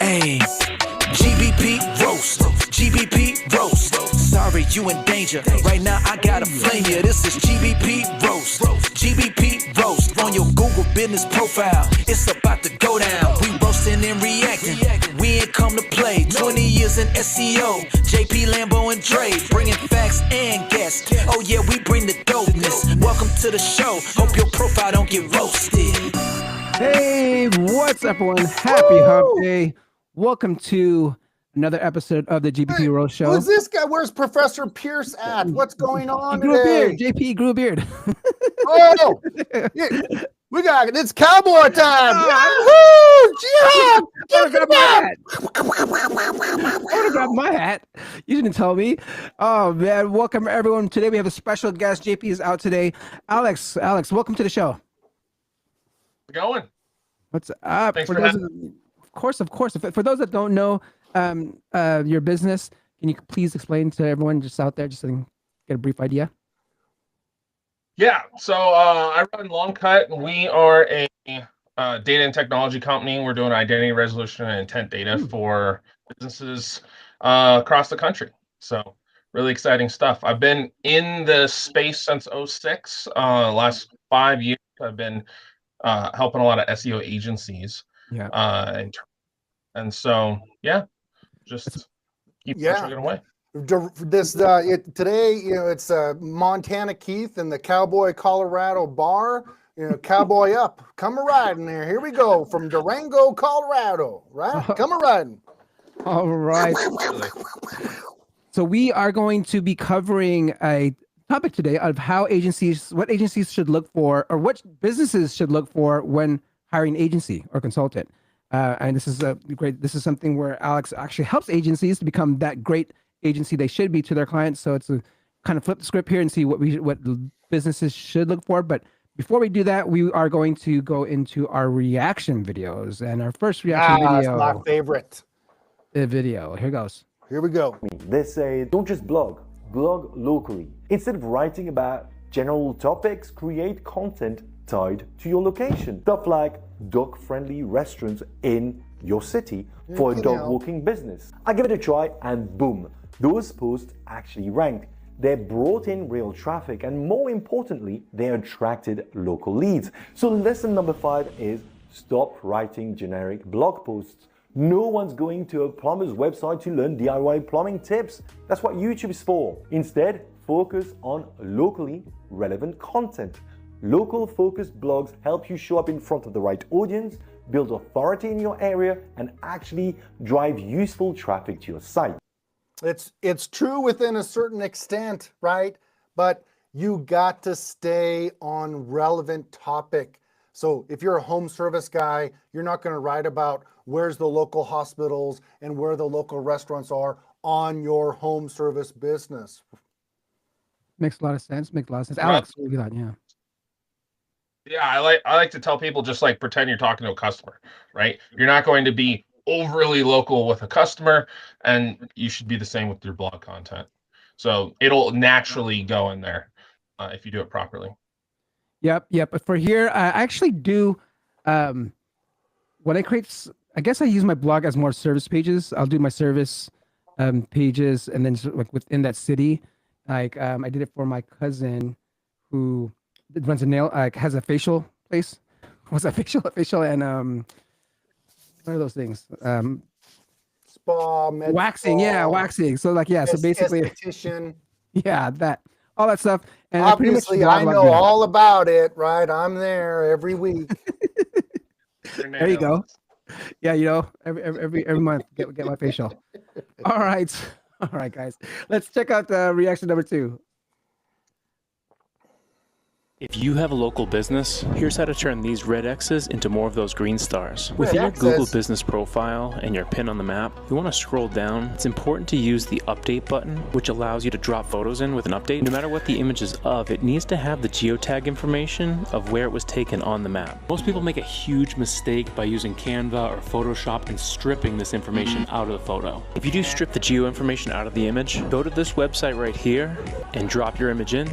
Ayy, GBP Roast, GBP Roast. Sorry, you in danger. Right now, I gotta flame you. This is GBP Roast, GBP Roast. On your Google business profile, it's about to go down. We roasting and reacting. We ain't come to play. 20 years in SEO. JP, Lambo, and Dre, bringing facts and guests. Oh yeah, we bring the dopeness. Welcome to the show. Hope your profile don't get roasted. Hey, what's up, everyone? Happy Hump Day. Welcome to another episode of the GBP Roast Show. Who's this guy? Where's Professor Pierce at? What's going on Grew a today? beard. JP grew a beard. Oh, yeah, we got it's cowboy time. I want to grab my hat. You didn't tell me. Oh man, welcome everyone. Today we have a special guest. JP is out today. Alex, welcome to the show. How's it going? What's up? Thanks For for those having of course. For those that don't know your business, can you please explain to everyone just out there, just so they can get a brief idea? Yeah, so I run Long Cut. We are a data and technology company. We're doing identity resolution and intent data for businesses across the country. So really exciting stuff. I've been in the space since 2006. Last 5 years, I've been helping a lot of SEO agencies. Yeah. And so, yeah, just keep pushing it away. Today, it's Montana Keith and the Cowboy Colorado Bar. Cowboy up, come a riding there. Here we go from Durango, Colorado. Right, come a riding. All right. So we are going to be covering a topic today of what agencies should look for, or what businesses should look for when hiring an agency or consultant. And this is something where Alex actually helps agencies to become that great agency they should be to their clients. So it's a kind of flip the script here and see what businesses should look for. But before we do that, we are going to go into our reaction videos. And our first reaction video. That's my favorite. Video. Here goes. Here we go. They say, don't just blog locally. Instead of writing about general topics, create content tied to your location. Stuff like dog-friendly restaurants in your city for a dog walking business. I give it a try and boom, those posts actually ranked. They brought in real traffic and more importantly, they attracted local leads. So lesson number 5 is stop writing generic blog posts. No one's going to a plumber's website to learn DIY plumbing tips. That's what YouTube is for. Instead, focus on locally relevant content. Local focused blogs help you show up in front of the right audience, build authority in your area, and actually drive useful traffic to your site. It's true within a certain extent, right? But you got to stay on relevant topic. So if you're a home service guy, you're not going to write about where's the local hospitals and where the local restaurants are on your home service business. Makes a lot of sense. Alex, what do you thought? Yeah. Yeah, I like to tell people, just like pretend you're talking to a customer, right? You're not going to be overly local with a customer, and you should be the same with your blog content. So it'll naturally go in there if you do it properly. Yep. But for here, I actually do when I create. I guess I use my blog as more service pages. I'll do my service pages, and then just, like within that city, like I did it for my cousin who runs a nail, has a facial place. What's that? Facial and what are those things? Spa, med waxing. spa, Yeah, waxing. So like, yeah. So basically, esthetician. Yeah, all that stuff. And obviously, I know all about it, right? I'm there every week. There you go. Yeah, every month get my facial. All right, guys. Let's check out reaction number 2. If you have a local business, here's how to turn these red X's into more of those green stars. Within your Google business profile and your pin on the map, you want to scroll down. It's important to use the update button, which allows you to drop photos in with an update. No matter what the image is of, it needs to have the geotag information of where it was taken on the map. Most people make a huge mistake by using Canva or Photoshop and stripping this information out of the photo. If you do strip the geo information out of the image, go to this website right here and drop your image in.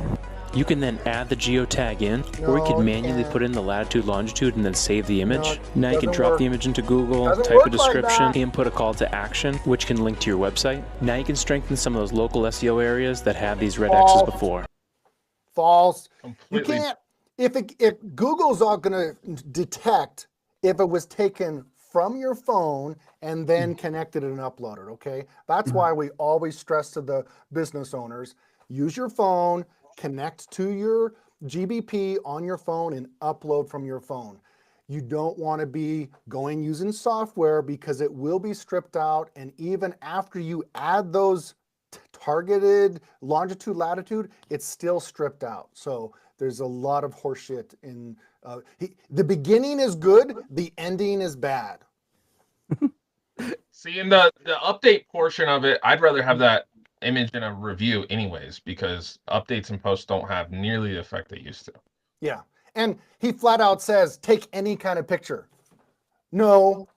You can then add the geotag in, or you No, can you manually can't. put in the latitude, longitude, and then save the image. No, Now you can doesn't drop work. the image into Google, Doesn't type work a like description, that. input a call to action, which can link to your website. Now you can strengthen some of those local SEO areas that had these red X's False. before. False. You Completely. can't. If Google's all going to detect if it was taken from your phone and then connected and uploaded, okay? That's why we always stress to the business owners, use your phone, connect to your GBP on your phone and upload from your phone. You don't want to be going using software because it will be stripped out, and even after you add those targeted longitude, latitude, it's still stripped out. So there's a lot of horseshit in the beginning is good, the ending is bad. See, in the update portion of it, I'd rather have that image in a review anyways, because updates and posts don't have nearly the effect they used to. Yeah. And he flat out says, take any kind of picture. No.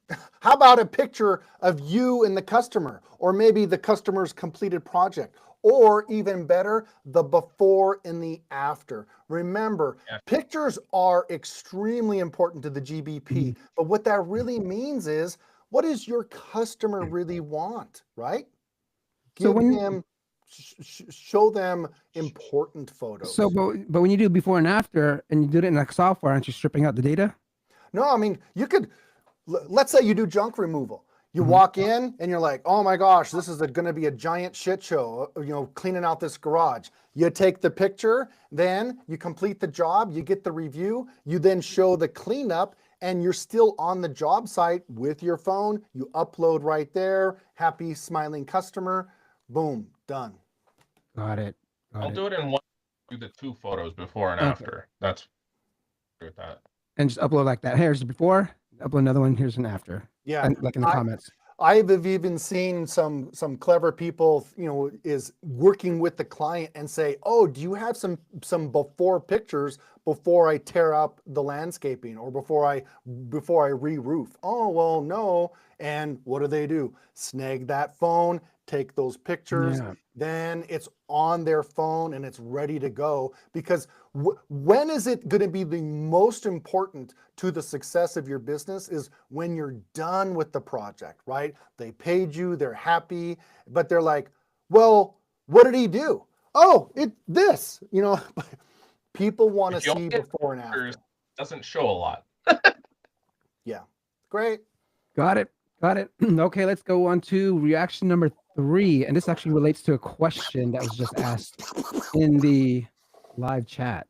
How about a picture of you and the customer, or maybe the customer's completed project, or even better, the before and the after. Remember, pictures are extremely important to the GBP, but what that really means is, what does your customer really want, right? So Give them, show them important photos. So, but when you do before and after, and you do it in like software, aren't you stripping out the data? No, I mean, you could, let's say you do junk removal. You walk in and you're like, oh my gosh, this is going to be a giant shit show, cleaning out this garage. You take the picture, then you complete the job, you get the review, you then show the cleanup, and you're still on the job site with your phone. You upload right there, happy, smiling customer, boom, done. Got it. I'll do it in one, do the 2 photos before and after. That's with that. And just upload like that. Here's the before, upload another one, here's an after. Yeah. And like in the comments. I've even seen some clever people, is working with the client and say, oh, do you have some before pictures before I tear up the landscaping or before I re-roof? Oh, well, no. And what do? Snag that phone, take those pictures, then it's on their phone and it's ready to go. Because when is it going to be the most important to the success of your business is when you're done with the project, right? They paid you, they're happy, but they're like, well, what did he do? Oh, this, people want to see before and after. Doesn't show a lot. Yeah, great. Got it. Okay, let's go on to reaction number 3. And this actually relates to a question that was just asked in the live chat.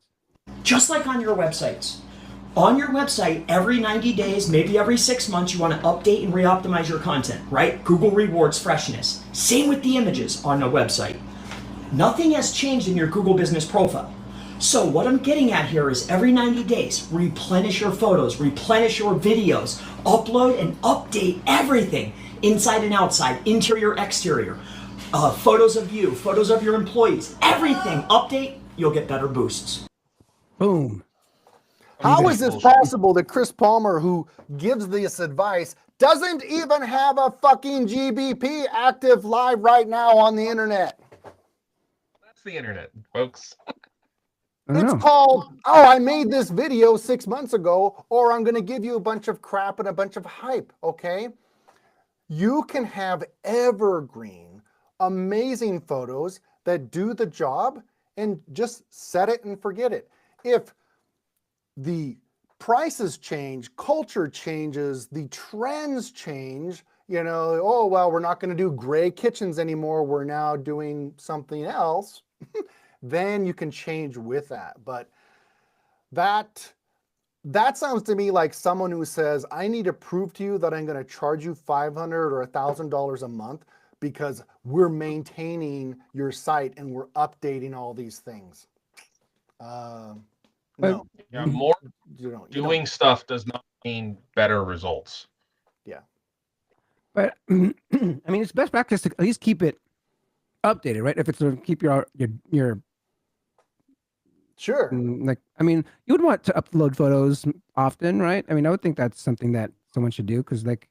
Just like on your websites. On your website, every 90 days, maybe every 6 months, you want to update and re-optimize your content, right? Google rewards freshness. Same with the images on a website. Nothing has changed in your Google business profile. So what I'm getting at here is every 90 days, replenish your photos, replenish your videos, upload and update everything, inside and outside, interior, exterior, photos of you, photos of your employees, everything, update, you'll get better boosts. Boom. How is this possible that Chris Palmer, who gives this advice, doesn't even have a fucking GBP active live right now on the internet? That's the internet, folks. It's called, oh, I made this video 6 months ago, or I'm going to give you a bunch of crap and a bunch of hype, okay? You can have evergreen, amazing photos that do the job and just set it and forget it. If the prices change, culture changes, the trends change, oh, well, we're not going to do gray kitchens anymore. We're now doing something else. Then you can change with that. But that sounds to me like someone who says, I need to prove to you that I'm going to charge you $500 or $1,000 a month because we're maintaining your site and we're updating all these things. No. Yeah, more doing stuff does not mean better results. Yeah. But I mean, it's best practice to at least keep it updated, right? If it's to keep your sure. Like, I mean, you would want to upload photos often, right? I mean, I would think that's something that someone should do because, like,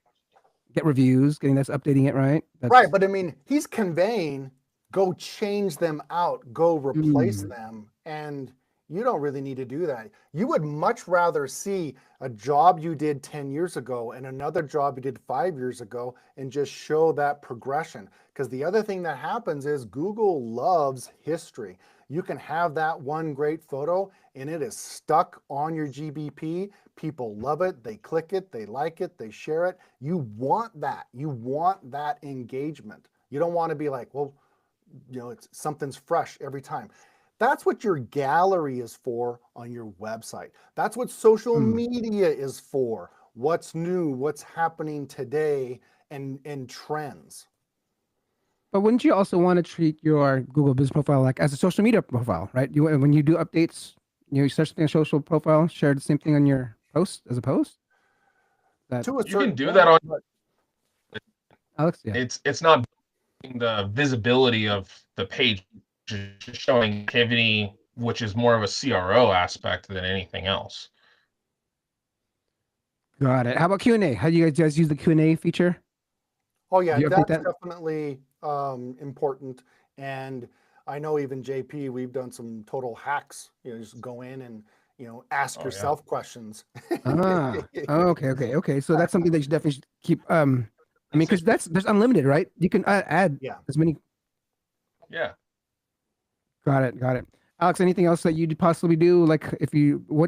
get reviews, updating it, right? Right, but I mean, he's conveying, go change them out, go replace them, And you don't really need to do that. You would much rather see a job you did 10 years ago and another job you did 5 years ago and just show that progression. Because the other thing that happens is Google loves history. You can have that one great photo and it is stuck on your GBP. People love it. They click it. They like it. They share it. You want that. You want that engagement. You don't want to be like, well, something's fresh every time. That's what your gallery is for on your website. That's what social media is for. What's new, what's happening today, and trends. But wouldn't you also want to treat your Google Business Profile like as a social media profile, right? When you do updates, you search something on social profile, share the same thing on your post as a post? To a You can do point, that on Alex, yeah. It's not the visibility of the page, just showing activity, which is more of a CRO aspect than anything else. Got it. How about Q&A? How do you guys use the Q&A feature? Oh yeah, Do you update that's that? definitely important. And I know even JP, we've done some total hacks. Just go in and ask yourself questions. Okay. So that's something that you definitely should keep. I mean, because there's unlimited, right? You can add as many. Yeah. Got it. Alex, anything else that you'd possibly do? Like,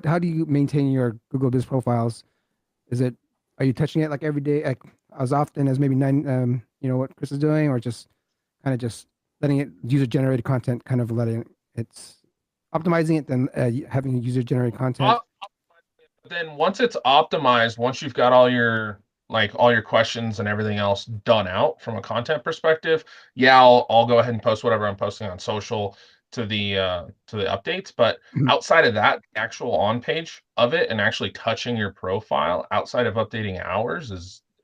how do you maintain your Google Business profiles? Are you touching it like every day, like as often as maybe what Chris is doing, or just letting it user generated content, kind of letting it's optimizing it, then having user generated content? Then once it's optimized, once you've got all your questions and everything else done out from a content perspective, I'll go ahead and post whatever I'm posting on social to the updates. But outside of that, the actual on page of it and actually touching your profile outside of updating hours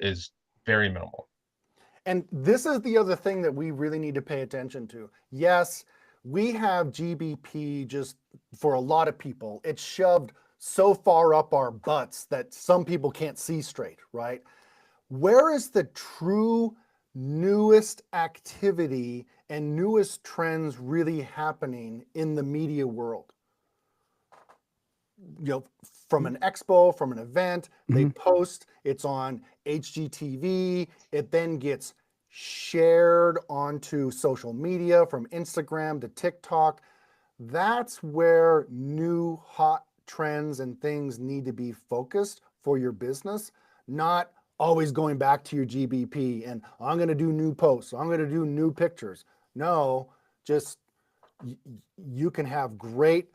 is very minimal. And this is the other thing that we really need to pay attention to. Yes, we have GBP just for a lot of people. It's shoved so far up our butts that some people can't see straight, right? Where is the true newest activity and newest trends really happening in the media world? From an expo, from an event, they post, it's on HGTV, it then gets shared onto social media from Instagram to TikTok. That's where new hot trends and things need to be focused for your business, not always going back to your GBP and I'm going to do new posts, I'm going to do new pictures. No, just you can have great,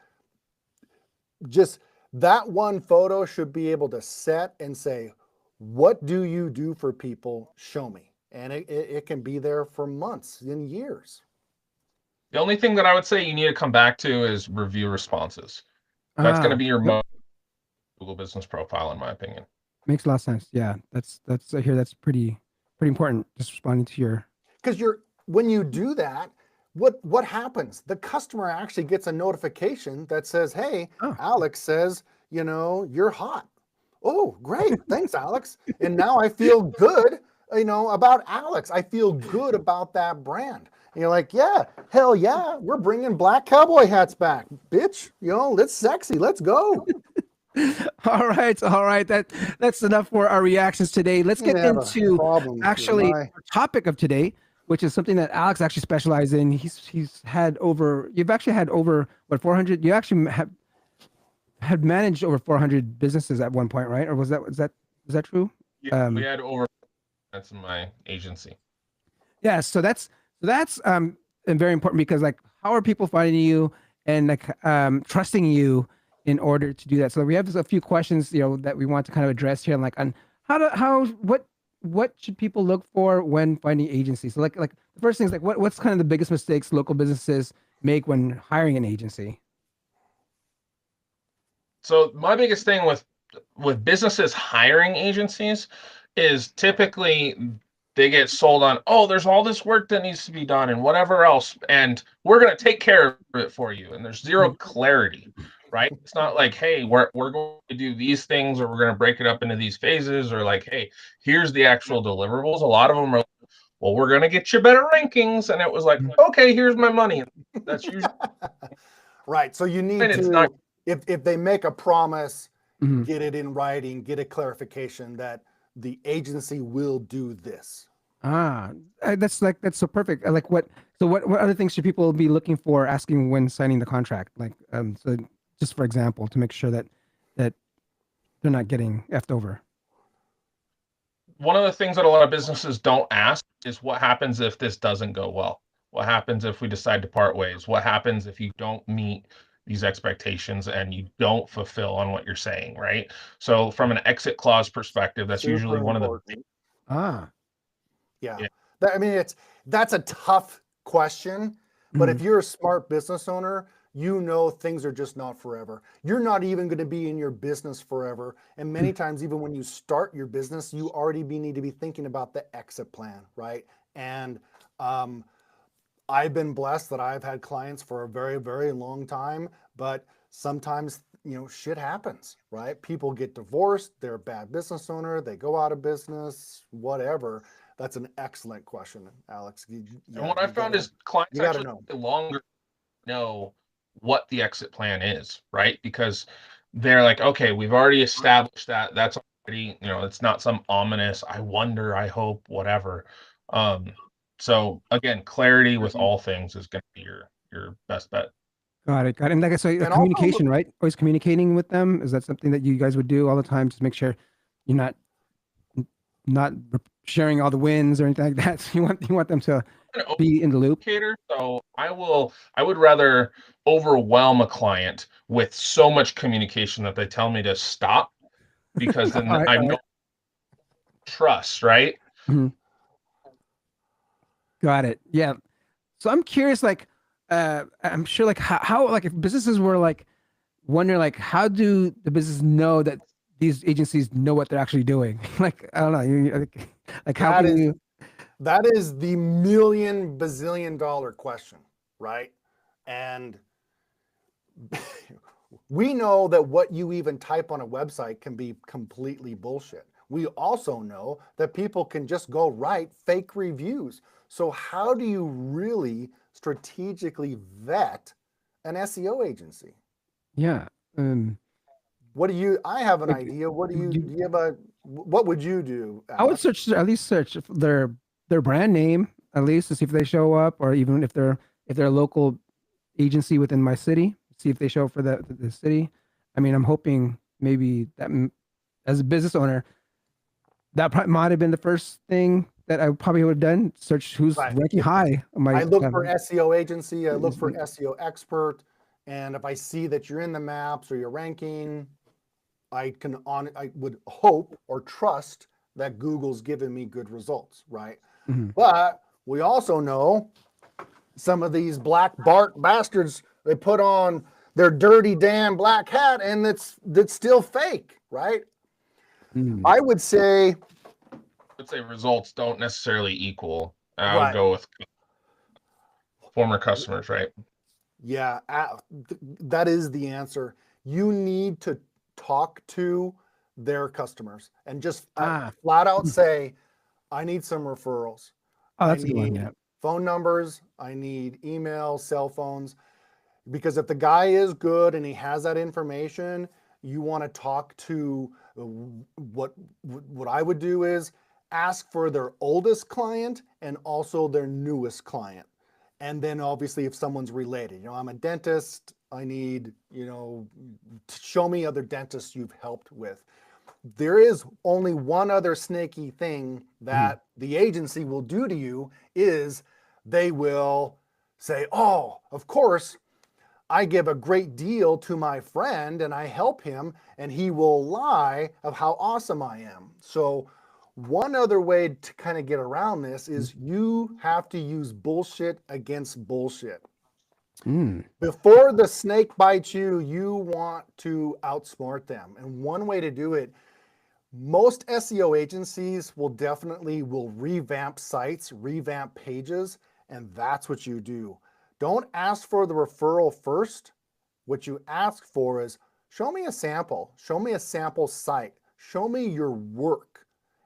just that one photo should be able to set and say, what do you do for people? Show me. And it can be there for months and years. The only thing that I would say you need to come back to is review responses. That's going to be your Google Business Profile, in my opinion. Makes a lot of sense. Yeah, that's I hear that's pretty important. Just responding to your, because when you do that, what happens? The customer actually gets a notification that says, "Hey, Alex says you're hot." Oh, great! Thanks, Alex. And now I feel good, about Alex. I feel good about that brand. And you're like, yeah, hell yeah, we're bringing black cowboy hats back, bitch. It's sexy. Let's go. All right. That's enough for our reactions today. Let's get into actually our topic of today, which is something that Alex actually specializes in. You've actually had over 400. You actually had managed over 400 businesses at one point, right? Or was that true? Yeah, we had over. That's in my agency. Yeah, so that's very important, because like, how are people finding you and like trusting you in order to do that? So we have a few questions, that we want to kind of address here, like on what should people look for when finding agencies? So like the first thing is like, what's kind of the biggest mistakes local businesses make when hiring an agency? So my biggest thing with businesses hiring agencies is typically they get sold on, there's all this work that needs to be done and whatever else, and we're going to take care of it for you. And there's zero clarity, right? It's not like, hey, we're going to do these things, or we're going to break it up into these phases, or like, hey, here's the actual deliverables. A lot of them are, well, we're going to get you better rankings. And it was like, okay, here's my money. That's usually Right. So you need And it's to, not if they make a promise, Mhm. get it in writing, get a clarification that the agency will do this. That's so perfect. What other things should people be looking for, asking when signing the contract? So just for example, to make sure that they're not getting effed over. one of the things that a lot of businesses don't ask is what happens if this doesn't go well? What happens if we decide to part ways? What happens if you don't meet these expectations and you don't fulfill on what you're saying, right? So from an exit clause perspective, that's usually Super one of the important. Ah. Yeah. Yeah. I mean, that's a tough question, but if Mhm. you're a smart business owner, you know things are just not forever. You're not even going to be in your business forever. And many times, even when you start your business, you already need to be thinking about the exit plan, right? And I've been blessed that I've had clients for a very, very long time, but sometimes, shit happens, right? People get divorced, they're a bad business owner, they go out of business, whatever. That's an excellent question, Alex. And what I found is clients you gotta actually know. longer know what the exit plan is, right? Because they're like, okay, we've already established that. That's already, it's not some ominous, I wonder, I hope, whatever. Um, so again, clarity with all things is going to be your best bet. Got it. Got it. And like I say, And also, communication, right? Always communicating with them. Is that something that you guys would do all the time? Just make sure you're not sharing all the wins or anything like that. You want them to An be in the loop. educator, so I would rather overwhelm a client with so much communication that they tell me to stop, because then All right. I All know right. trust, right? Mhm. Got it. Yeah. So I'm curious, I'm sure, how, like, if businesses were like wondering, like, how do the businesses know that these agencies know what they're actually doing? Like, I don't know. Like, how that can is you? that is the million bazillion dollar question, right? And we know that what you even type on a website can be completely bullshit. We also know that people can just go write fake reviews. So how do you really strategically vet an SEO agency? Yeah. Um. I have an Like, idea. you, Do you have what would you do, I would Alex? at least search their brand name, at least, to see if they show up, or even if they're a local agency within my city, see if they show up for the city. I mean, I'm hoping maybe as a business owner, that might have been the first thing that I probably would have done. Search who's Right. ranking high on I my. look for SEO agency, I look for SEO expert, and if I see that you're in the maps or you're ranking, I would hope or trust that Google's given me good results, right? Mhm. But we also know some of these black Bart bastards, they put on their dirty damn black hat and that's still fake, right? Mhm. I would say, Let's say results don't necessarily equal. I would right, go with former customers, right? yeah, that is the answer. You need to talk to their customers and just Ah, flat out say, I need some referrals. oh, I that's a good one. need Yeah. phone numbers. I need email, cell phones. Because if the guy is good and he has that information, you want to talk to what I would do is ask for their oldest client and also their newest client. And then obviously if someone's related, I'm a dentist, I need, show me other dentists you've helped with. There is only one other snaky thing Mhm. that the agency will do to you is they will say, "Oh, of course, I give a great deal to my friend and I help him, and he will lie of how awesome I am." So one other way to kind of get around this is you have to use bullshit against bullshit. Mm. Before the snake bites you, you want to outsmart them. And one way to do it, most SEO agencies will revamp sites, revamp pages, and that's what you do. Don't ask for the referral first. What you ask for is show me a sample site, show me your work.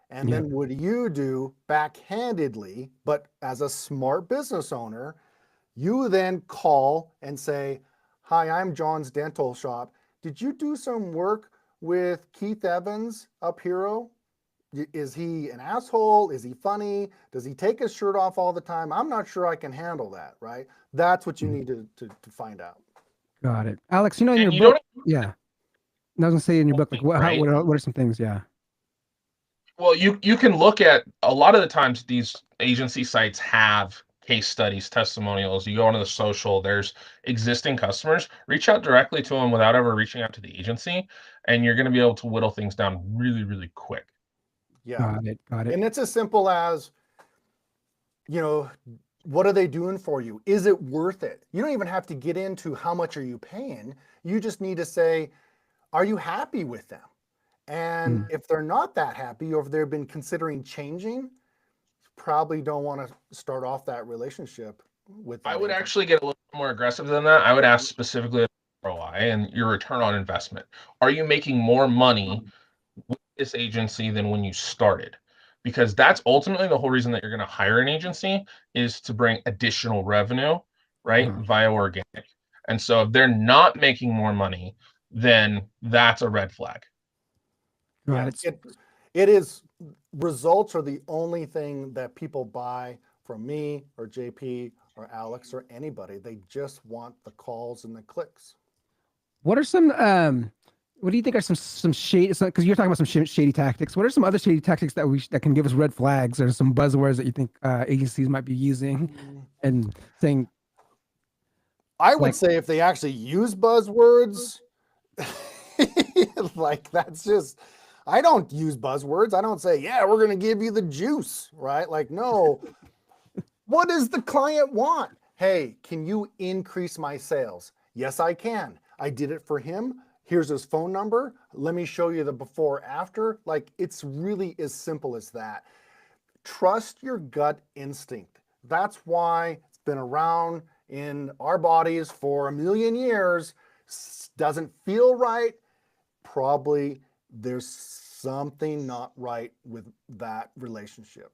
And Yep. then what do you do backhandedly, but as a smart business owner, you then call and say, Hi, I'm John's Dental Shop. Did you do some work with Keith Evans up Hero? Is he an asshole? Is he funny? Does he take his shirt off all the time? I'm not sure I can handle that, right? That's what you need to find out. Got it. Alex, in And your you book, don't yeah. I was gonna say in your book, like right? what are some things? Yeah. Well, you can look at a lot of the times these agency sites have case studies, testimonials. You go onto the social, there's existing customers. Reach out directly to them without ever reaching out to the agency, and you're going to be able to whittle things down really, really quick. Yeah. Got it. Got it. And it's as simple as, what are they doing for you? Is it worth it? You don't even have to get into how much are you paying. You just need to say, are you happy with them? And if they're not that happy, or if they've been considering changing, probably don't want to start off that relationship with that I would agent. actually get a little more aggressive than that. I would ask specifically ROI and your return on investment. Are you making more money with this agency than when you started? Because that's ultimately the whole reason that you're going to hire an agency, is to bring additional revenue, right, via organic. And so if they're not making more money, then that's a red flag. Got Yeah, it. it is. Results are the only thing that people buy from me or JP or Alex or anybody. They just want the calls and the clicks. What are some what do you think are some shady, because you're talking about some shady tactics. What are some other shady tactics that can give us red flags, or some buzzwords that you think agencies might be using and saying? I would Like- say if they actually use buzzwords, like that's just, I don't use buzzwords. I don't say, yeah, we're going to give you the juice, right? Like, no. What does the client want? Hey, can you increase my sales? Yes, I can. I did it for him. Here's his phone number. Let me show you the before after. Like, it's really as simple as that. Trust your gut instinct. That's why it's been around in our bodies for 1,000,000 years. Doesn't feel right. Probably there's something not right with that relationship.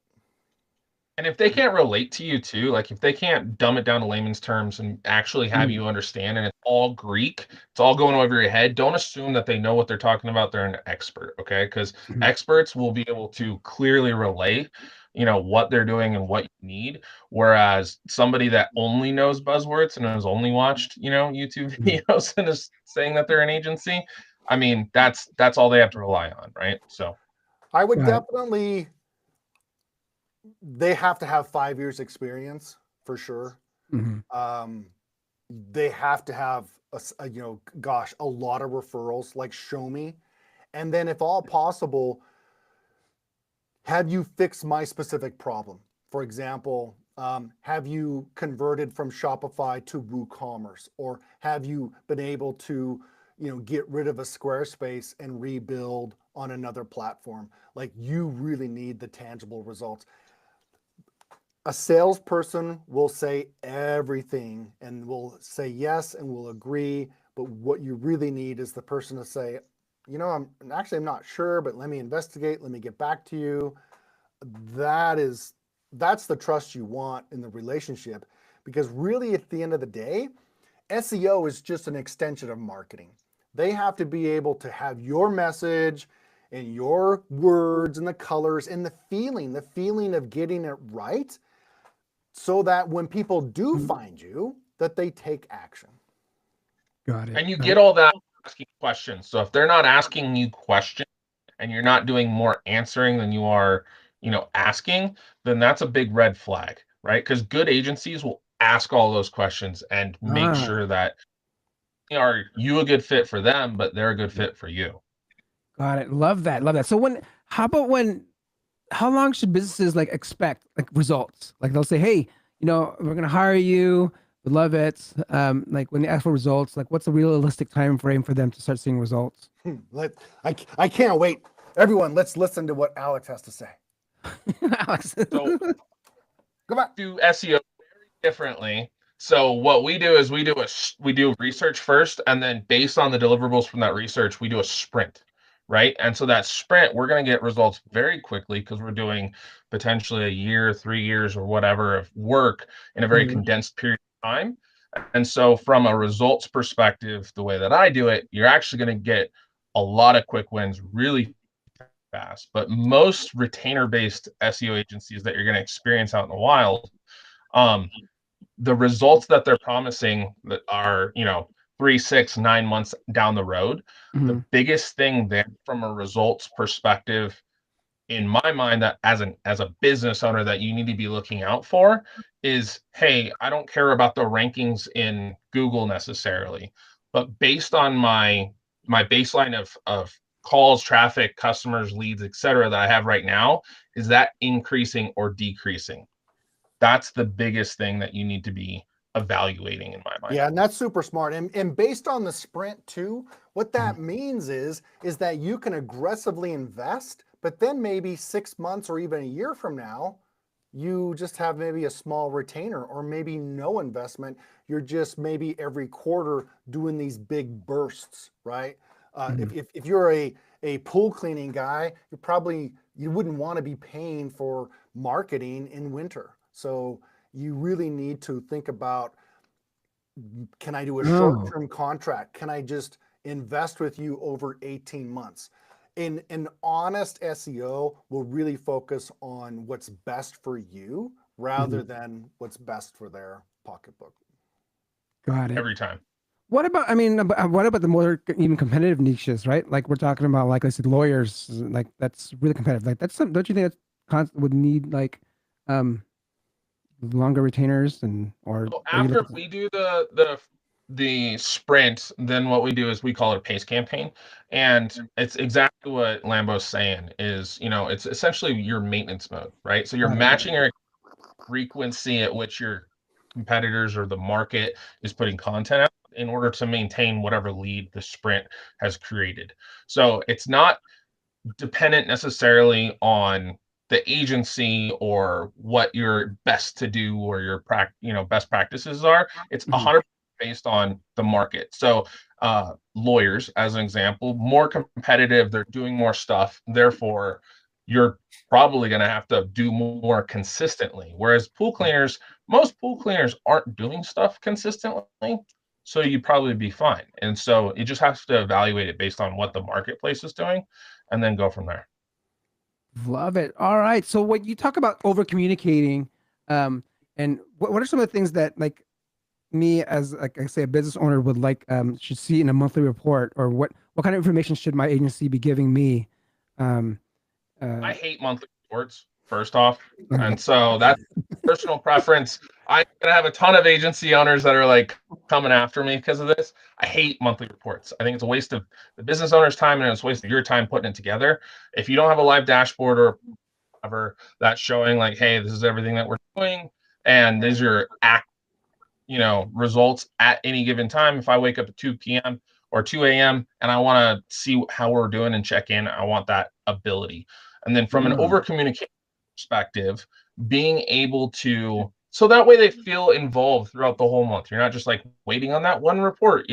And if they can't relate to you too, like if they can't dumb it down to layman's terms and actually have you understand, and it's all Greek, it's all going over your head, don't assume that they know what they're talking about. They're an expert, okay? Because experts will be able to clearly relate, what they're doing and what you need. Whereas somebody that only knows buzzwords and has only watched, YouTube videos and is saying that they're an agency, I mean, that's all they have to rely on, right? So I would Right. definitely, they have to have 5 years experience for sure. They have to have a lot of referrals, like show me. And then if all possible, have you fixed my specific problem? For example, have you converted from Shopify to WooCommerce? Or have you been able to, get rid of a Squarespace and rebuild on another platform? Like, you really need the tangible results. A salesperson will say everything and will say yes and will agree, but what you really need is the person to say, I'm not sure, but let me investigate, let me get back to you. That's the trust you want in the relationship, because really at the end of the day, SEO is just an extension of marketing. They have to be able to have your message and your words and the colors and the feeling of getting it right, so that when people do find you, that they take action. Got it. and you get all that asking questions. So if they're not asking you questions and you're not doing more answering than you are, asking, then that's a big red flag, right? Because good agencies will ask all those questions and make sure that are you a good fit for them, but they're a good fit for you. Got it. Love that. Love that. So how long should businesses expect results? Like they'll say, hey, we're gonna hire you. We love it. Like when they ask for results, like what's a realistic time frame for them to start seeing results? I can't wait. Everyone, let's listen to what Alex has to say. Alex. So Come on. do SEO very differently. So what we do is we do research first, and then based on the deliverables from that research, we do a sprint, right? And so that sprint, we're going to get results very quickly because we're doing potentially a year, 3 years, or whatever of work in a very condensed period of time. And so from a results perspective, the way that I do it, you're actually going to get a lot of quick wins really fast. But most retainer-based SEO agencies that you're going to experience out in the wild, the results that they're promising that are, 3, 6, 9 months down the road, the biggest thing there from a results perspective, in my mind, that as a business owner that you need to be looking out for is, hey, I don't care about the rankings in Google necessarily, but based on my baseline of calls, traffic, customers, leads, etc., that I have right now, is that increasing or decreasing? That's the biggest thing that you need to be evaluating in my mind. Yeah, and that's super smart. And based on the sprint too, what that means is that you can aggressively invest, but then maybe 6 months or even a year from now, you just have maybe a small retainer or maybe no investment. You're just maybe every quarter doing these big bursts, right? If you're a pool cleaning guy, you wouldn't want to be paying for marketing in winter. So you really need to think about, can I do a short-term contract? Can I just invest with you over 18 months? An honest SEO will really focus on what's best for you rather than what's best for their pocketbook. Got it. Every time. What about the more even competitive niches, right? Like we're talking about, like I said, lawyers, like that's really competitive. Like that's don't you think that would need like longer retainers So after we do the sprint, then what we do is we call it a pace campaign. And it's exactly what Lambo's saying is, it's essentially your maintenance mode, right? So you're matching your frequency at which your competitors or the market is putting content out in order to maintain whatever lead the sprint has created. So it's not dependent necessarily on the agency or what you're best to do or your best practices are. It's 100% based on the market. So lawyers, as an example, more competitive, they're doing more stuff, therefore you're probably going to have to do more consistently. Whereas most pool cleaners aren't doing stuff consistently, so you'd probably be fine. And so you just have to evaluate it based on what the marketplace is doing and then go from there. Love it. All right. So when you talk about over communicating, and what are some of the things that like me as, like I say, a business owner would like should see in a monthly report, or what kind of information should my agency be giving me? I hate monthly reports, first off. And so that's personal preference. I'm going to have a ton of agency owners that are like coming after me because of this. I hate monthly reports. I think it's a waste of the business owner's time and it's a waste of your time putting it together. If you don't have a live dashboard or whatever that's showing like, hey, this is everything that we're doing, and these are results at any given time. If I wake up at 2 p.m. or 2 a.m. and I want to see how we're doing and check in, I want that ability. And then from an over communication perspective, being able to, so that way they feel involved throughout the whole month. You're not just like waiting on that one report,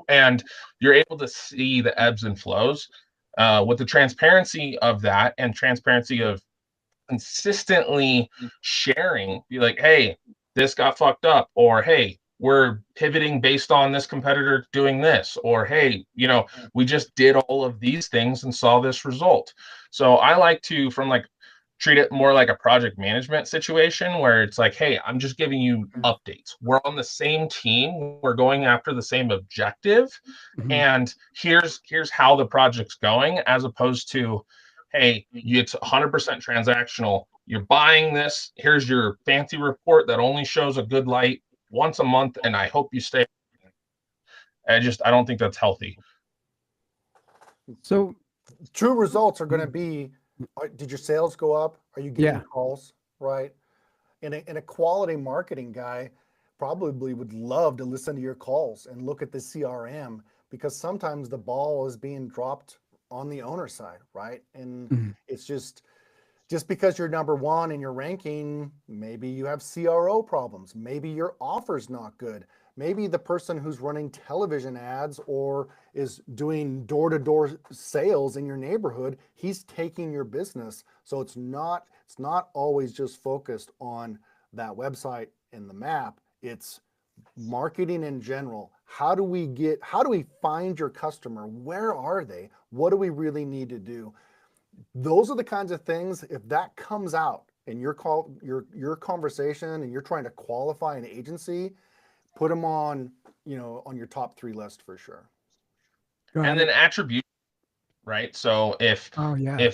and you're able to see the ebbs and flows with the transparency of that and transparency of consistently sharing, be like, hey, this got fucked up, or hey, we're pivoting based on this competitor doing this, or hey, we just did all of these things and saw this result. So I like to treat it more like a project management situation where it's like, hey, I'm just giving you updates. We're on the same team, we're going after the same objective, and here's how the project's going, as opposed to, hey, it's 100% transactional. You're buying this. Here's your fancy report that only shows a good light once a month, and I hope you stay. I don't think that's healthy. So true results are going to be, did your sales go up? Are you getting calls, right? And a quality marketing guy probably would love to listen to your calls and look at the CRM, because sometimes the ball is being dropped on the owner side, right? And it's just because you're number one in your ranking, maybe you have CRO problems. Maybe your offer's not good. Maybe the person who's running television ads or is doing door-to-door sales in your neighborhood, he's taking your business. So it's not always just focused on that website and the map. It's marketing in general. How do we find your customer? Where are they? What do we really need to do? Those are the kinds of things, if that comes out in your conversation and you're trying to qualify an agency, put them on, on your top 3 list for sure. And then attribution, right? So if SEO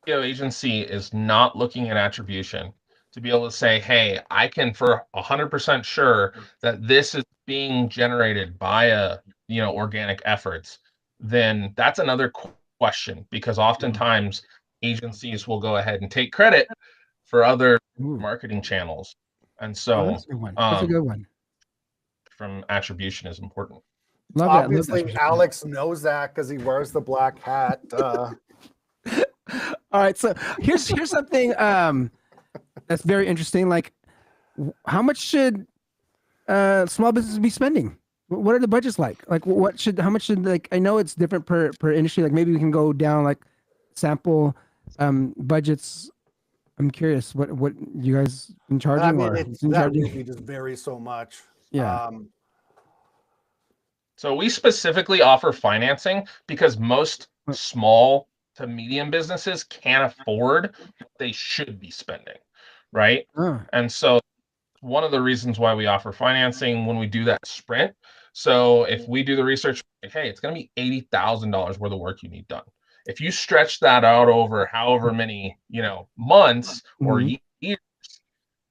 agency is not looking at attribution, to be able to say, hey, I can for 100% sure that this is being generated by organic efforts, then that's another question, because oftentimes agencies will go ahead and take credit for other marketing channels. And so that's a good one. That's a good one. From attribution is important. Love Obviously, that. Alex knows that because he wears the black hat. All right, so here's something that's very interesting. Like, how much should small businesses be spending? What are the budgets like? Like, how much should, like, I know it's different per industry. Like, maybe we can go down like sample budgets. I'm curious what you guys been charging. I mean, that really just varies so much. Yeah. So we specifically offer financing because most small to medium businesses can't afford what they should be spending, right? And so one of the reasons why we offer financing when we do that sprint. So if we do the research, like, hey, it's going to be $80,000 worth of work you need done. If you stretch that out over however many, months or years,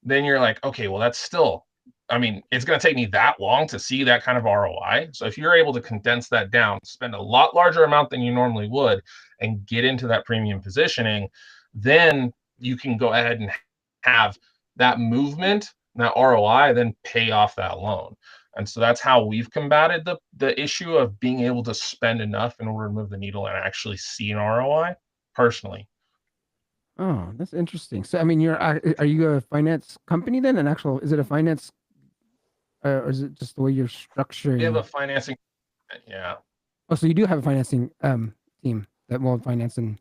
then you're like, okay, well, that's still, I mean, it's going to take me that long to see that kind of ROI. So if you're able to condense that down, spend a lot larger amount than you normally would, and get into that premium positioning, then you can go ahead and have that movement, that ROI, then pay off that loan. And so that's how we've combated the issue of being able to spend enough in order to move the needle and actually see an ROI personally. Oh, that's interesting. So, I mean, are you a finance company then? Is it a finance, or is it just the way you're structuring? We have a financing, yeah. Oh, so you do have a financing team that will finance and.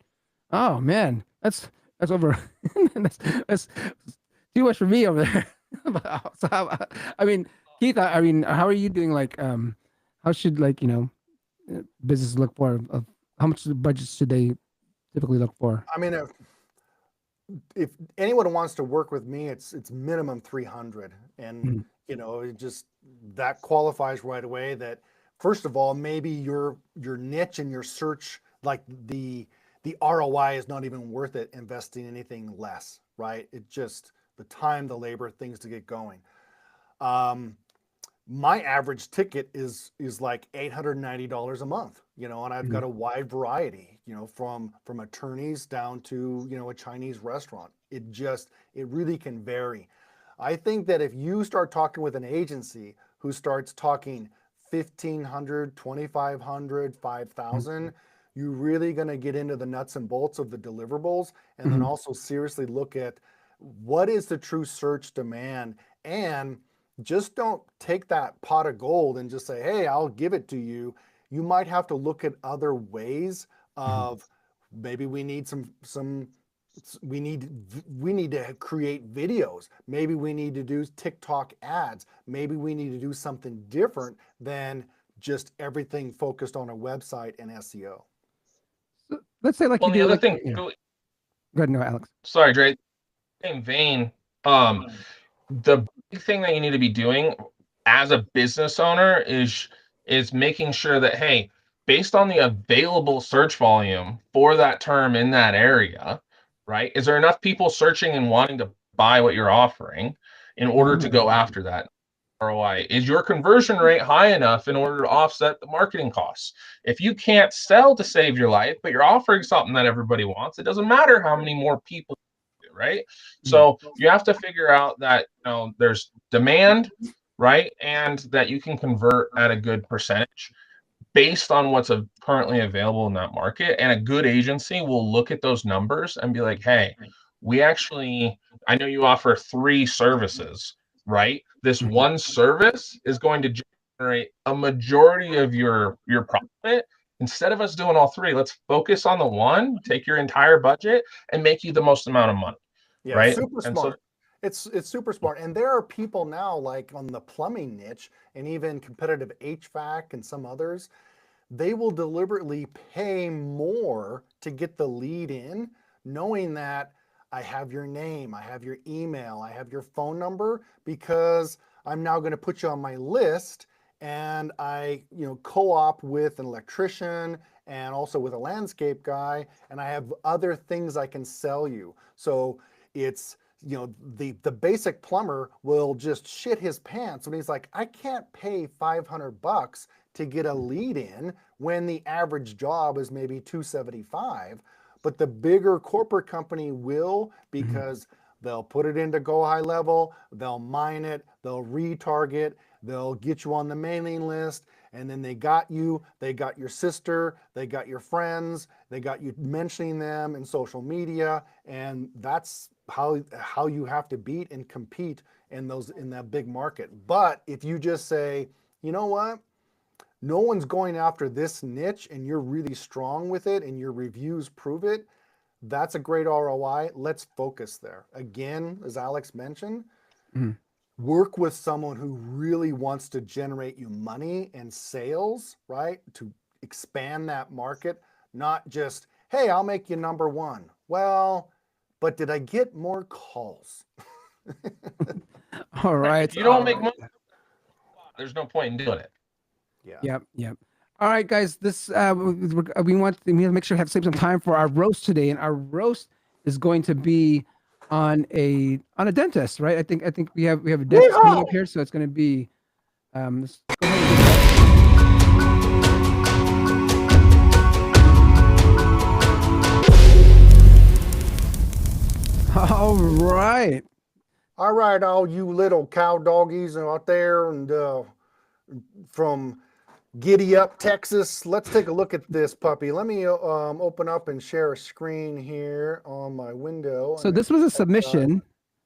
Oh man, that's over. that's too much for me over there. So I mean, Keith, I mean, how are you doing? Like, how should, like, businesses look for? How much budget should they typically look for? I mean, if anyone wants to work with me, it's minimum 300, and it just, that qualifies right away. That first of all, maybe your niche and your search, like the ROI is not even worth it investing anything less, right? It just, the time, the labor, things to get going. My average ticket is like $890 a month, and I've got a wide variety, from attorneys down to, a Chinese restaurant. It really can vary. I think that if you start talking with an agency who starts talking 1,500, 2,500, 5,000, you're really going to get into the nuts and bolts of the deliverables, and then also seriously look at what is the true search demand. And just don't take that pot of gold and just say, hey, I'll give it to you. You might have to look at other ways of, maybe we need we need to create videos. Maybe we need to do TikTok ads. Maybe we need to do something different than just everything focused on a website and SEO. So let's say, like, well, you do, the other like, thing. Go ahead, no, Alex. Sorry, Dre. Same vein. The big thing that you need to be doing as a business owner is making sure that, hey, based on the available search volume for that term in that area, right? Is there enough people searching and wanting to buy what you're offering in order to go after that ROI? Is your conversion rate high enough in order to offset the marketing costs? If you can't sell to save your life, but you're offering something that everybody wants, it doesn't matter how many more people, right? So you have to figure out that, there's demand, right? And that you can convert at a good percentage based on what's currently available in that market. And a good agency will look at those numbers and be like, hey, I know you offer 3 services, right? This one service is going to generate a majority of your profit. Instead of us doing all 3, let's focus on the one, take your entire budget, and make you the most amount of money. Yeah, right? super And smart. It's super smart. And there are people now like on the plumbing niche and even competitive HVAC and some others, they will deliberately pay more to get the lead in, knowing that I have your name, I have your email, I have your phone number, because I'm now going to put you on my list, and I, co-op with an electrician and also with a landscape guy, and I have other things I can sell you. So it's, the basic plumber will just shit his pants when he's like, I can't pay $500 to get a lead in when the average job is maybe $275. But the bigger corporate company will, because they'll put it into Go High Level, they'll mine it, they'll retarget, they'll get you on the mailing list, and then they got you, they got your sister, they got your friends, they got you mentioning them in social media, and that's how you have to beat and compete in that big market. But if you just say, you know what? No one's going after this niche and you're really strong with it and your reviews prove it, that's a great ROI. Let's focus there. Again, as Alex mentioned, work with someone who really wants to generate you money and sales, right? To expand that market, not just, hey, I'll make you number one. Well, but did I get more calls? All right. If you don't make money, there's no point in doing it. Yeah. Yep. All right, guys. This we want to make sure we have save some time for our roast today, and our roast is going to be on a dentist, right? I think we have a dentist coming up here, so it's going to be. Let's go ahead and get that. All right. All right, all you little cow doggies out there and from Giddy Up, Texas. Let's take a look at this puppy. Let me open up and share a screen here on my window. So this was a submission,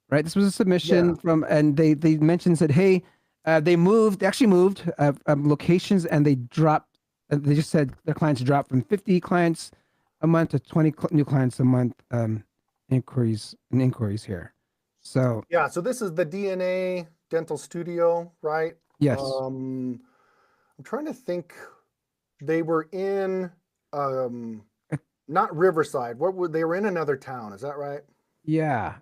right? This was a submission from, and they mentioned, said, hey, they actually moved locations, and they dropped. They just said their clients dropped from 50 clients a month to 20 new clients a month. Inquiries here. So yeah, so this is the DNA Dental Studio, right? Yes. I'm trying to think. They were in not Riverside. They were in another town, is that right? Yeah.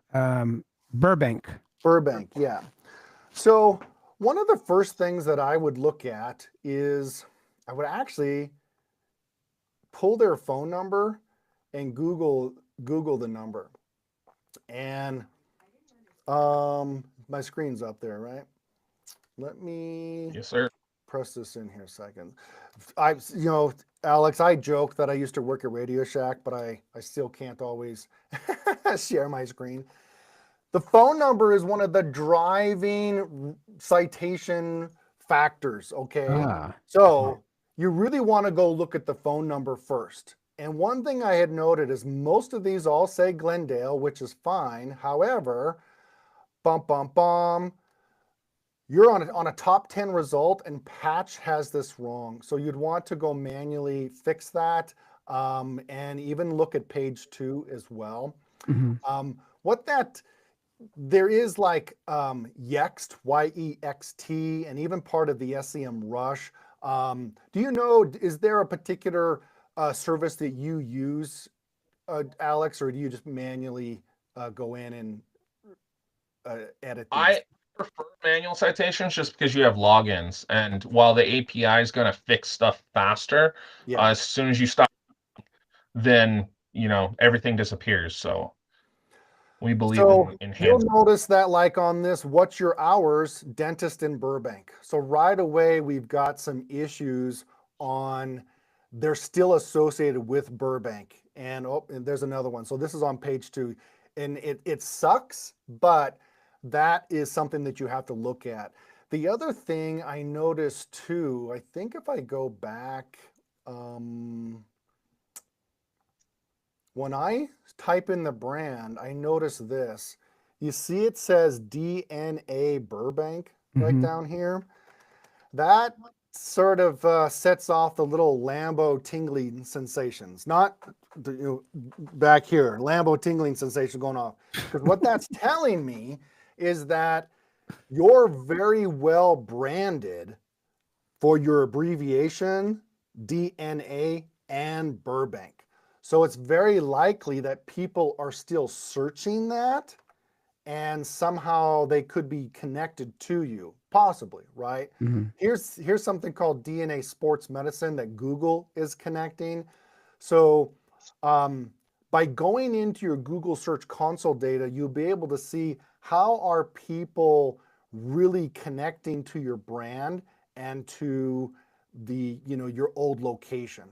Burbank. Burbank, yeah. So one of the first things that I would look at is I would actually pull their phone number and Google the number. And my screen's up there, right? Let me press this in here a second. Alex, I joke that I used to work at Radio Shack, but I still can't always share my screen. The phone number is one of the driving citation factors, okay? So you really want to go look at the phone number first. And one thing I had noted is most of these all say Glendale, which is fine. However, you're on a top 10 result and Patch has this wrong. So you'd want to go manually fix that and even look at page 2 as well. There is like Yext, Y-E-X-T, and even part of the SEM Rush. Do you know, is there a particular service that you use, Alex, or do you just manually go in and edit these? I prefer manual citations just because you have logins, and while the API is going to fix stuff faster, as soon as you stop, then everything disappears. So we believe in you'll notice that, like on this, what's your hours, dentist in Burbank. So right away we've got some issues on. They're still associated with Burbank, and there's another one. So this is on page 2, and it sucks, but that is something that you have to look at. The other thing I noticed too, I think if I go back, when I type in the brand, I notice this. You see it says DNA Burbank right down here. That sort of sets off the little Lambo tingling sensations. Not back here, Lambo tingling sensation going off. Because what that's telling me is that you're very well branded for your abbreviation, DNA, and Burbank. So it's very likely that people are still searching that and somehow they could be connected to you, possibly, right? Here's something called DNA Sports Medicine that Google is connecting. So by going into your Google Search Console data, you'll be able to see how are people really connecting to your brand and to the, your old location.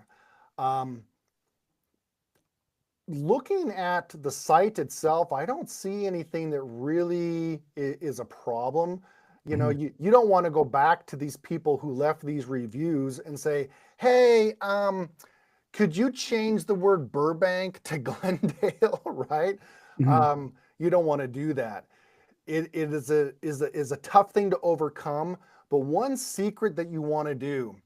Looking at the site itself, I don't see anything that really is a problem. You know, you don't want to go back to these people who left these reviews and say, hey, could you change the word Burbank to Glendale, right? You don't want to do that. It is a tough thing to overcome, but one secret that you want to do,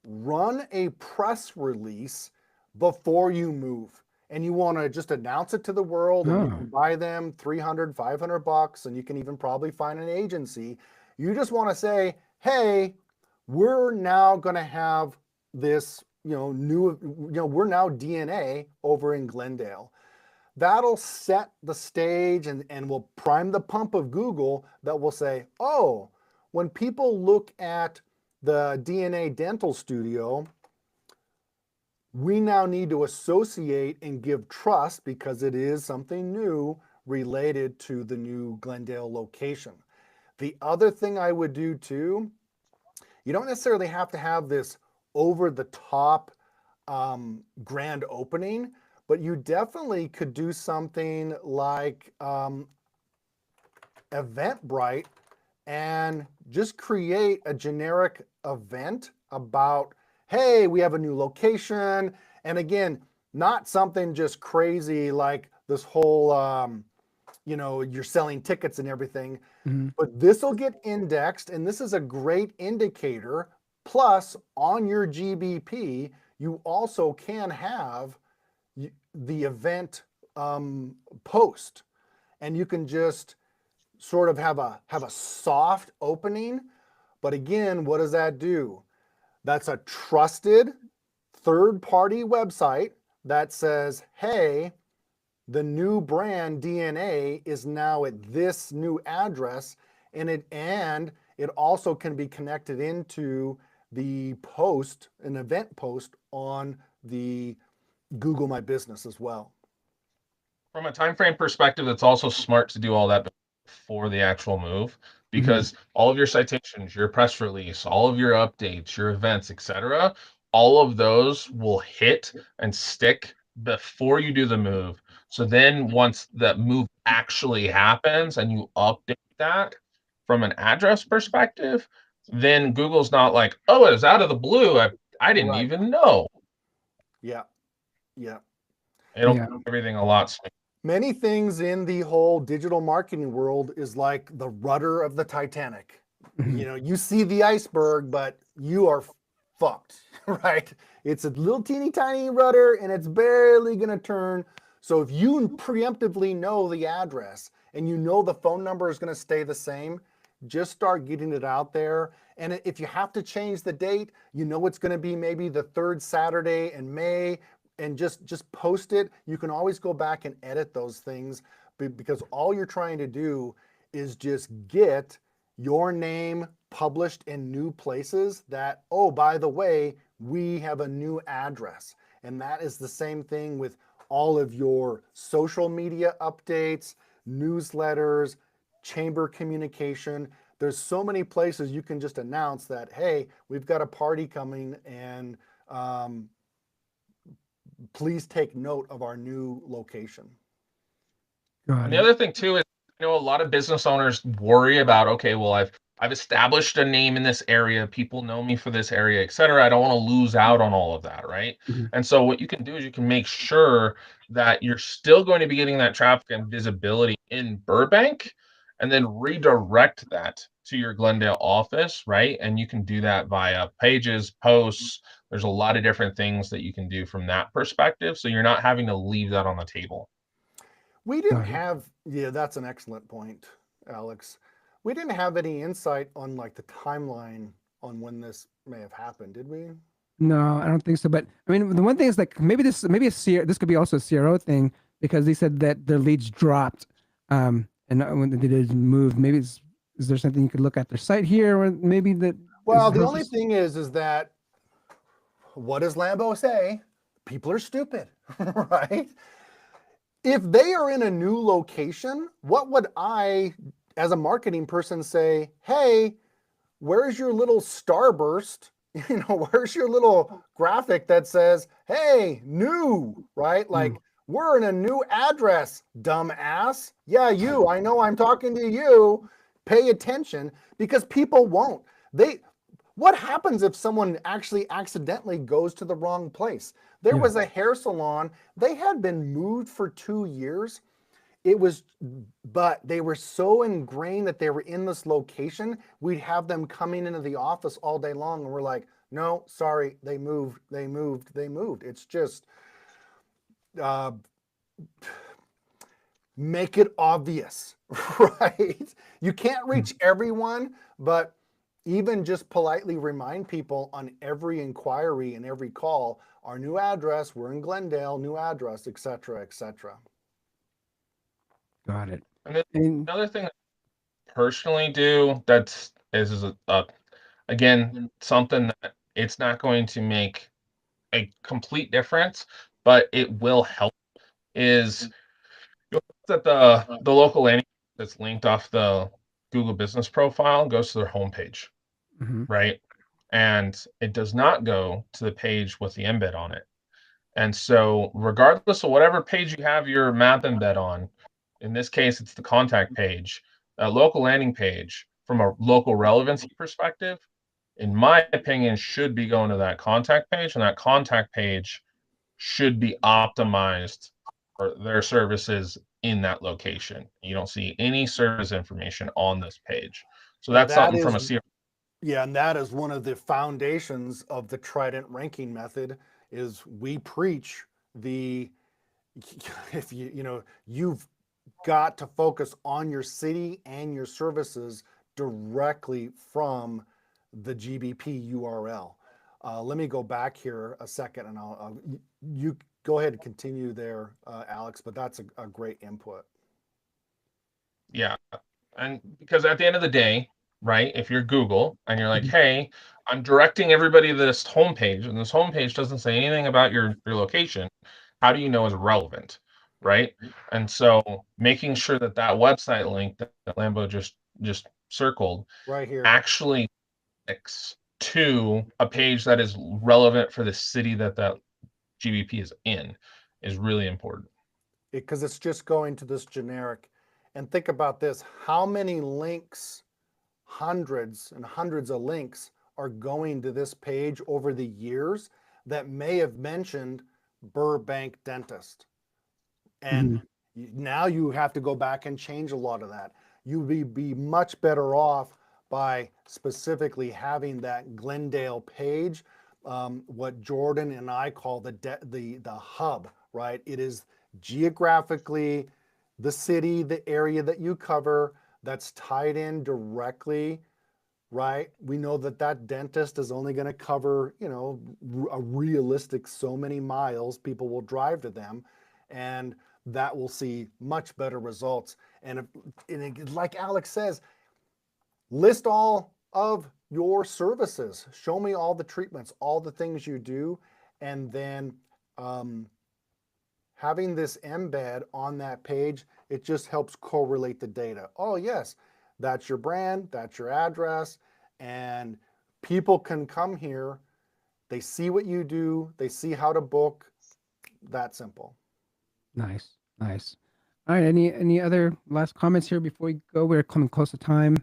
run a press release before you move. And you want to just announce it to the world, and you can buy them $300, $500, and you can even probably find an agency. You just want to say, hey, we're now going to have this, we're now DNA over in Glendale. That'll set the stage and will prime the pump of Google that will say, oh, when people look at the DNA Dental Studio, we now need to associate and give trust because it is something new related to the new Glendale location. The other thing I would do too, you don't necessarily have to have this over the top grand opening, but you definitely could do something like Eventbrite and just create a generic event about, hey, we have a new location. And again, not something just crazy like this whole, you're selling tickets and everything, but this will get indexed. And this is a great indicator. Plus on your GBP, you also can have the event post, and you can just sort of have a soft opening. But again, what does that do? That's a trusted third-party website that says, hey, the new brand DNA is now at this new address, and it also can be connected into the post, an event post on the Google My Business as well. From a time frame perspective, it's also smart to do all that before the actual move, because all of your citations, your press release, all of your updates, your events, etc., all of those will hit and stick before you do the move. So then once that move actually happens and you update that from an address perspective, then Google's not like, oh, it was out of the blue. I didn't even know. Yeah. It'll make everything a lot smoother. Many things in the whole digital marketing world is like the rudder of the Titanic. You see the iceberg, but you are fucked, right? It's a little teeny tiny rudder and it's barely going to turn. So if you preemptively know the address and you know the phone number is going to stay the same, just start getting it out there. And if you have to change the date, it's going to be maybe the third Saturday in May, and just post it. You can always go back and edit those things, because all you're trying to do is just get your name published in new places that, oh, by the way, we have a new address. And that is the same thing with all of your social media updates, newsletters, chamber communication. There's so many places you can just announce that, hey, we've got a party coming, and please take note of our new location. And the other thing too is, a lot of business owners worry about, okay, well, I've established a name in this area, people know me for this area, etc. I don't want to lose out on all of that, right? And so what you can do is you can make sure that you're still going to be getting that traffic and visibility in Burbank, and then redirect that to your Glendale office, right? And you can do that via pages, posts. There's a lot of different things that you can do from that perspective, so you're not having to leave that on the table. We didn't have, that's an excellent point. Alex, we didn't have any insight on like the timeline on when this may have happened, did we? No, I don't think so. But I mean, the one thing is like this could be also a CRO thing because they said that their leads dropped, and when they did move, maybe is there something you could look at their site here, or maybe that? Well, the only thing is that what does Lambo say? People are stupid, right? If they are in a new location, what would I, as a marketing person, say? Hey, where's your little starburst? Where's your little graphic that says, hey, new, right? Like, we're in a new address, dumbass. Yeah, you, I know I'm talking to you. Pay attention, because people won't. What happens if someone actually accidentally goes to the wrong place? There was a hair salon. They had been moved for 2 years. But they were so ingrained that they were in this location. We'd have them coming into the office all day long, and we're like, no, sorry, they moved. It's just make it obvious, right? You can't reach everyone, but even just politely remind people on every inquiry and every call, our new address, we're in Glendale, new address, et cetera, et cetera. Got it. And then another thing that I personally do again, something that it's not going to make a complete difference, but it will help is you'll look at the local landing that's linked off the Google business profile goes to their homepage, right? And it does not go to the page with the embed on it. And so regardless of whatever page you have your map embed on, in this case, it's the contact page, a local landing page from a local relevancy perspective, in my opinion, should be going to that contact page, and that contact page should be optimized for their services in that location. You don't see any service information on this page. So that's something from a CRM. Yeah, and that is one of the foundations of the Trident ranking method is we preach if you've got to focus on your city and your services directly from the GBP URL. Let me go back here a second, and you go ahead and continue there, Alex, but that's a great input. Yeah, and because at the end of the day, right, if you're Google and you're like, hey, I'm directing everybody to this homepage, and this homepage doesn't say anything about your location, how do you know is relevant, right? And so making sure that website link that Lambo just circled right here actually links to a page that is relevant for the city that GBP is in is really important. Because it's just going to this generic. And think about this, how many links, hundreds and hundreds of links are going to this page over the years that may have mentioned Burbank Dentist. And now you have to go back and change a lot of that. You would be much better off by specifically having that Glendale page, what Jordan and I call the hub, right? It is geographically the city, the area that you cover that's tied in directly, right? We know that dentist is only going to cover, a realistic so many miles people will drive to them, and that will see much better results. And like Alex says, list all of your services. Show me all the treatments, all the things you do, and then having this embed on that page, it just helps correlate the data. Oh yes, that's your brand, that's your address, and people can come here, they see what you do, they see how to book, that simple. Nice. All right, any other last comments here before we go? We're coming close to time.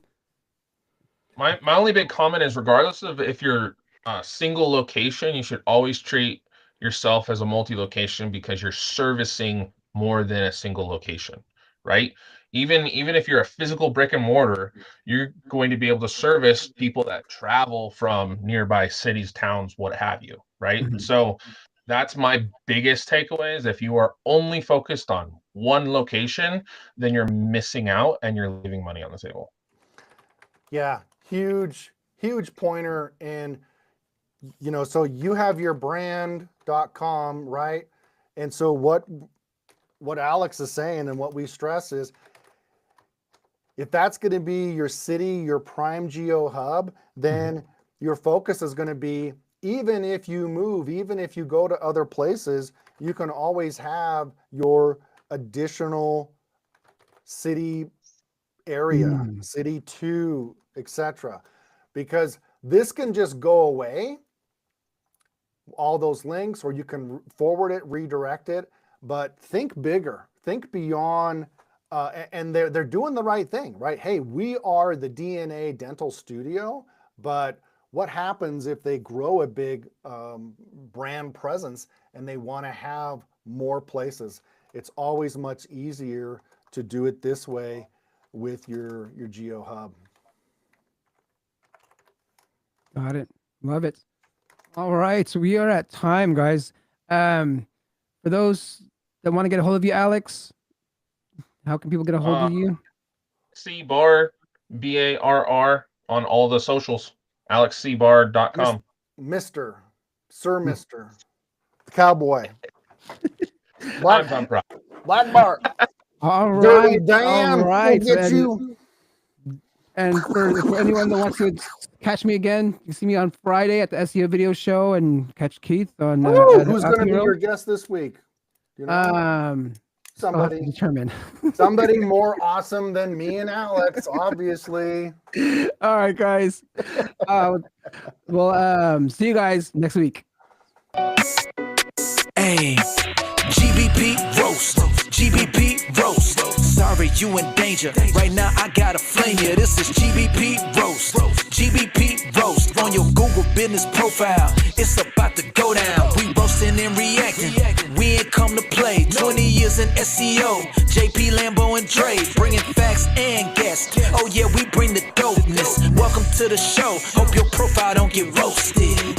My only big comment is regardless of if you're a single location, you should always treat yourself as a multi-location because you're servicing more than a single location, right? Even if you're a physical brick and mortar, you're going to be able to service people that travel from nearby cities, towns, what have you, right? So that's my biggest takeaway is if you are only focused on one location, then you're missing out and you're leaving money on the table. Yeah, huge pointer. And you know, so you have your brand.com, right? And so what Alex is saying and what we stress is, if that's going to be your city, your prime geo hub, then your focus is going to be, even if you move, even if you go to other places, you can always have your additional city area, city 2, etc. Because this can just go away, all those links, or you can forward it, redirect it, but think bigger, think beyond, and they're doing the right thing, right? Hey, we are the DNA dental studio, but what happens if they grow a big brand presence and they want to have more places? It's always much easier to do it this way with your geo hub. Got it. Love it. All right, so we are at time, guys. For those that want to get a hold of you, Alex, how can people get a hold of you? CBarr, BARR on all the socials. AlexCBarr.com. Mr. Cowboy. Black Bart. All Dirty right. damn. All right. We'll get you. And for anyone that wants to catch me again, you can see me on Friday at the SEO video show, and catch Keith on. Who's going to be your guest this week? You know? I'll have to determine. Somebody more awesome than me and Alex, obviously. All right, guys. We'll see you guys next week. Hey, GBP Roast, GBP Roast. Sorry, you in danger. Right now, I gotta flame you. This is GBP Roast, GBP Roast. On your Google business profile, it's about to go down. We roasting and reacting. We ain't come to play. 20 years in SEO. JP, Lambo, and Dre, bringing facts and guests. Oh yeah, we bring the dopeness. Welcome to the show. Hope your profile don't get roasted.